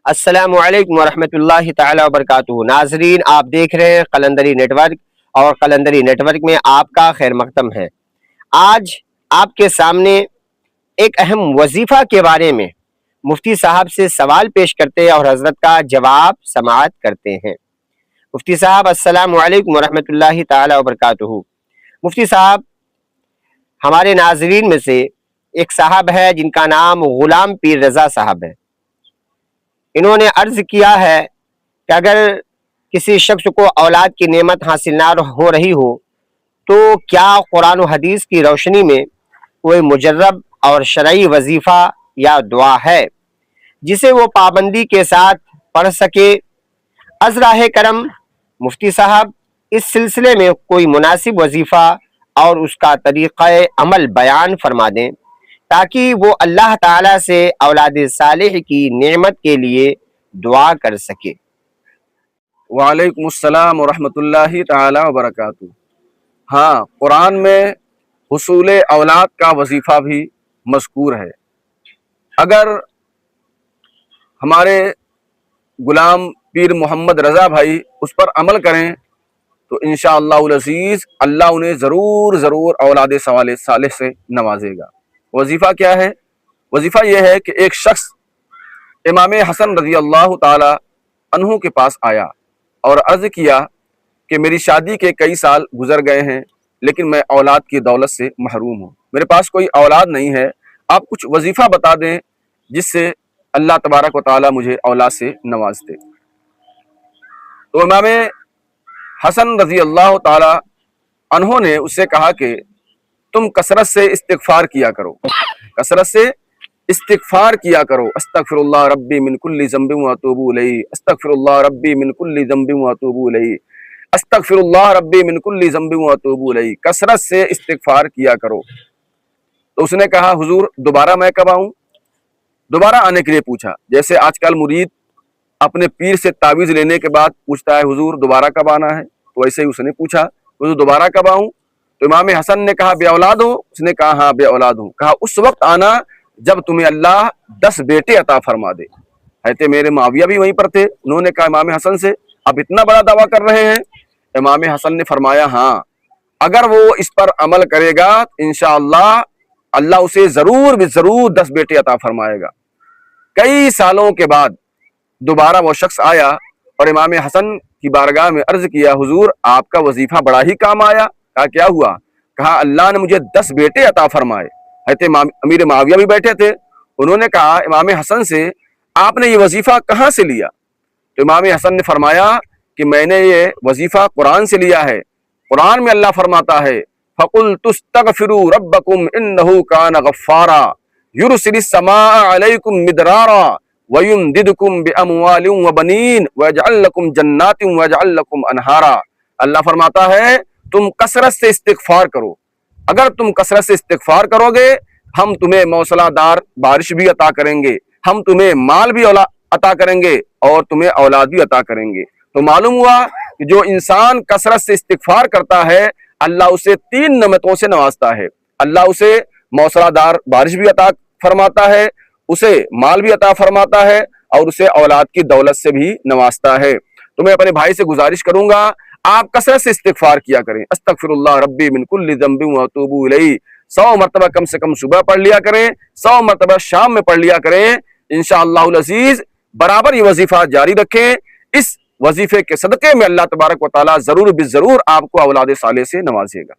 السلام علیکم ورحمۃ اللہ تعالی وبرکاتہ۔ ناظرین، آپ دیکھ رہے ہیں قلندری نیٹ ورک، اور قلندری نیٹ ورک میں آپ کا خیر مقدم ہے۔ آج آپ کے سامنے ایک اہم وظیفہ کے بارے میں مفتی صاحب سے سوال پیش کرتے ہیں اور حضرت کا جواب سماعت کرتے ہیں۔ مفتی صاحب، السلام علیکم ورحمۃ اللہ تعالی وبرکاتہ۔ مفتی صاحب، ہمارے ناظرین میں سے ایک صاحب ہے جن کا نام غلام پیر رضا صاحب ہے۔ انہوں نے عرض کیا ہے کہ اگر کسی شخص کو اولاد کی نعمت حاصل نہ ہو رہی ہو تو کیا قرآن و حدیث کی روشنی میں کوئی مجرب اور شرعی وظیفہ یا دعا ہے جسے وہ پابندی کے ساتھ پڑھ سکے؟ از راہ کرم مفتی صاحب اس سلسلے میں کوئی مناسب وظیفہ اور اس کا طریقہ عمل بیان فرما دیں تاکہ وہ اللہ تعالیٰ سے اولاد صالح کی نعمت کے لیے دعا کر سکے۔ وعلیکم السلام ورحمۃ اللہ تعالی وبرکاتہ۔ ہاں، قرآن میں حصول اولاد کا وظیفہ بھی مذکور ہے۔ اگر ہمارے غلام پیر محمد رضا بھائی اس پر عمل کریں تو انشاءاللہ العزیز اللہ انہیں ضرور اولاد صالح سے نوازے گا۔ وظیفہ کیا ہے؟ وظیفہ یہ ہے کہ ایک شخص امام حسن رضی اللہ تعالی عنہ کے پاس آیا اور عرض کیا کہ میری شادی کے کئی سال گزر گئے ہیں لیکن میں اولاد کی دولت سے محروم ہوں، میرے پاس کوئی اولاد نہیں ہے، آپ کچھ وظیفہ بتا دیں جس سے اللہ تبارک و تعالی مجھے اولاد سے نواز دے۔ تو امام حسن رضی اللہ تعالی عنہ نے اس سے کہا کہ تم کثرت سے استغفار کیا کرو، کثرت سے استغفار کیا کرو۔ استغفر اللہ ربی من کل ذنب واتوب الیہ، استغفر اللہ ربی من کل ذنب واتوب الیہ، استغفر اللہ ربی من کل ذنب واتوب الیہ۔ کثرت سے استغفار کیا کرو۔ تو اس نے کہا حضور دوبارہ میں کب آؤں؟ دوبارہ آنے کے لیے پوچھا، جیسے آج کل مرید اپنے پیر سے تعویذ لینے کے بعد پوچھتا ہے حضور دوبارہ کب آنا ہے، تو ایسے ہی اس نے پوچھا حضور دوبارہ کب آؤں؟ تو امام حسن نے کہا بے اولاد ہو؟ اس نے کہا ہاں بے اولاد ہوں۔ کہا اس وقت آنا جب تمہیں اللہ 10 بیٹے عطا فرما دے۔ حضرت میرے معاویہ بھی وہیں پر تھے، انہوں نے کہا امام حسن سے اب اتنا بڑا دعویٰ کر رہے ہیں؟ امام حسن نے فرمایا ہاں، اگر وہ اس پر عمل کرے گا انشاءاللہ اللہ اسے ضرور 10 بیٹے عطا فرمائے گا۔ کئی سالوں کے بعد دوبارہ وہ شخص آیا اور امام حسن کی بارگاہ میں عرض کیا حضور آپ کا وظیفہ بڑا ہی کام آیا۔ کہا کیا ہوا؟ کہا اللہ نے مجھے 10 بیٹے عطا فرمائے۔ حضرت امیر معاویہ بھی بیٹھے تھے، انہوں نے کہا امام حسن سے آپ نے یہ وظیفہ کہاں سے لیا؟ تو امام حسن نے فرمایا کہ میں نے یہ وظیفہ قرآن سے لیا ہے۔ قرآن میں اللہ فرماتا ہے فَقُلْتُ اسْتَغْفِرُوا رَبَّكُمْ إِنَّهُ كَانَ غَفَّارًا يُرْسِلِ السَّمَاءَ عَلَيْكُمْ مِدْرَارًا وَيُمْدِدْكُمْ بِأَمْوَالٍ وَبَنِينَ وَيَجْعَلْ لَكُمْ جَنَّاتٍ وَيَجْعَلْ لَكُمْ أَنْهَارًا۔ اللہ فرماتا ہے تم کثرت سے استغفار کرو، اگر تم کثرت سے استغفار کرو گے ہم تمہیں موسلا دار بارش بھی عطا کریں گے، ہم تمہیں مال بھی عطا کریں گے اور تمہیں اولاد بھی عطا کریں گے۔ تو معلوم ہوا کہ جو انسان کثرت سے استغفار کرتا ہے اللہ اسے 3 نعمتوں سے نوازتا ہے۔ اللہ اسے موسلا دار بارش بھی عطا فرماتا ہے، اسے مال بھی عطا فرماتا ہے اور اسے اولاد کی دولت سے بھی نوازتا ہے۔ تو میں اپنے بھائی سے گزارش کروں گا آپ کثرت سے استغفار کیا کریں۔ استغفر اللہ ربی من کل ذنب واتوب الیہ 100 مرتبہ کم سے کم صبح پڑھ لیا کریں، 100 مرتبہ شام میں پڑھ لیا کریں۔ انشاءاللہ العزیز برابر یہ وظیفہ جاری رکھیں، اس وظیفے کے صدقے میں اللہ تبارک و تعالی ضرور آپ کو اولاد صالح سے نوازے گا۔